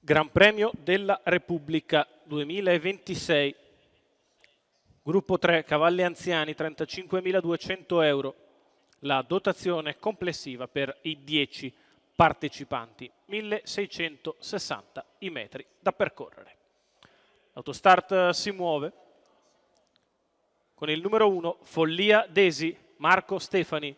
Gran Premio della Repubblica 2026, gruppo 3, cavalli anziani, 35.200 euro. La dotazione complessiva per i 10 partecipanti, 1.660 i metri da percorrere. L'autostart si muove con il numero 1, Follia Desi, Marco Stefani,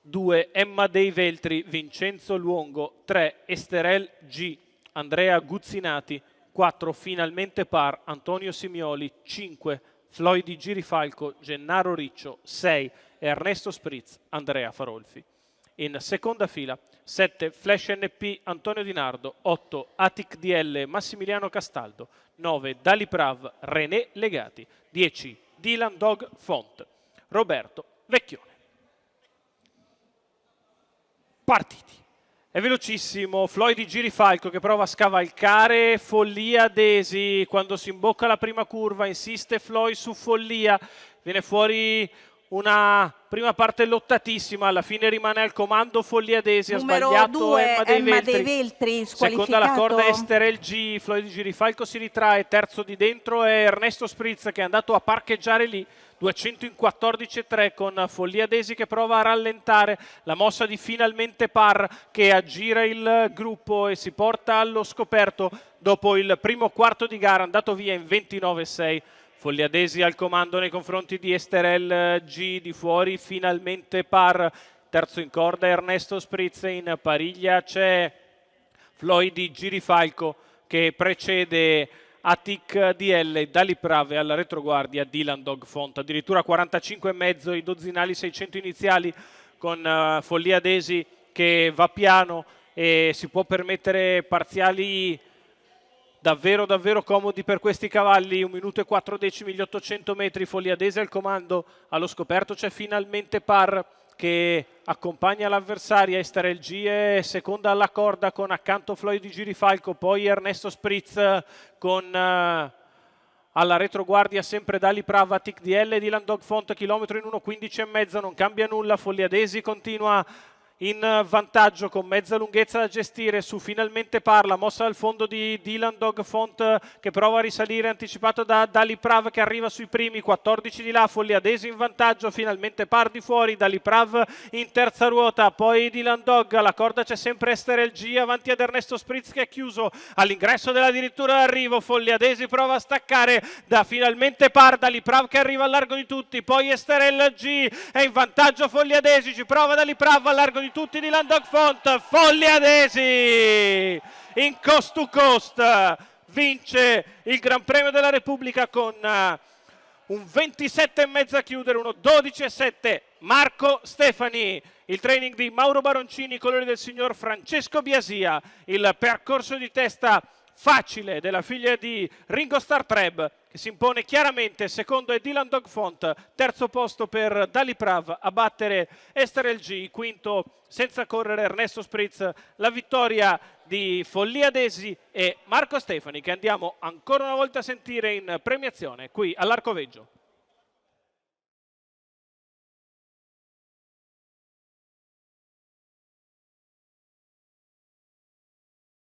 2, Emma dei Veltri, Vincenzo Luongo, 3, Esterel G, Andrea Guzzinati, 4, Finalmente Par, Antonio Simioli, 5, Floyd Girifalco, Gennaro Riccio, 6, Ernesto Spritz, Andrea Farolfi. In seconda fila 7, Flash NP, Antonio Di Nardo, 8, Atic DL, Massimiliano Castaldo, 9, Dali Prav, René Legati, 10, Dylan Dog Font, Roberto Vecchione. Partiti. È velocissimo, Floyd Girifalco che prova a scavalcare Follia Desi, quando si imbocca la prima curva insiste Floyd su Follia, viene fuori una prima parte lottatissima, alla fine rimane al comando Follia Desi, ha sbagliato 2, Emma dei Veltri, seconda la corda Esterel G, Floyd Girifalco si ritrae, terzo di dentro è Ernesto Spritz che è andato a parcheggiare lì, 214,3 con Follia Desi che prova a rallentare, la mossa di Finalmente Par che aggira il gruppo e si porta allo scoperto dopo il primo quarto di gara andato via in 29,6. Follia Desi al comando nei confronti di Esterel G, di fuori Finalmente Par, terzo in corda Ernesto Spritz, in pariglia c'è Floyd Girifalco che precede Atic DL, Dali Prave alla retroguardia Dylan Dog Font, addirittura 45,5 i dozzinali 600 iniziali con Follia Desi che va piano e si può permettere parziali davvero comodi per questi cavalli, 1 minuto e 4 decimi gli 800 metri, Follia Desi al comando, allo scoperto c'è Finalmente Par che accompagna l'avversaria, Esterel G è seconda alla corda con accanto Floyd Girifalco, poi Ernesto Spritz con alla retroguardia sempre Dali Prava, Tic DL, Dylan Dog Font, chilometro in 1,15,5, non cambia nulla, Follia Desi continua in vantaggio con mezza lunghezza da gestire su Finalmente Par, la mossa al fondo di Dylan Dog Font che prova a risalire anticipato da Dali Prav che arriva sui primi, 14 di là, Follia Desi in vantaggio, Finalmente Par di fuori, Dali Prav in terza ruota, poi Dylan Dog, alla corda c'è sempre Esterel G avanti ad Ernesto Spritz che è chiuso all'ingresso dell'addirittura d'arrivo, Follia Desi prova a staccare da Finalmente Par, Dali Prav che arriva al largo di tutti, poi Esterel G è in vantaggio, Follia Desi ci prova Dali Prav al largo di tutti, Dylan Dog Font, Follia Desi in coast to coast vince il Gran Premio della Repubblica con un 27,5 a chiudere, 1:12,7. Marco Stefani, il training di Mauro Baroncini, colori del signor Francesco Biasia, il percorso di testa facile della figlia di Ringo Starr Treb che si impone chiaramente, secondo è Dylan Dog Font, terzo posto per Dali Prav a battere Esterel G, quinto senza correre Ernesto Spritz, la vittoria di Follia Desi e Marco Stefani che andiamo ancora una volta a sentire in premiazione qui all'Arcoveggio.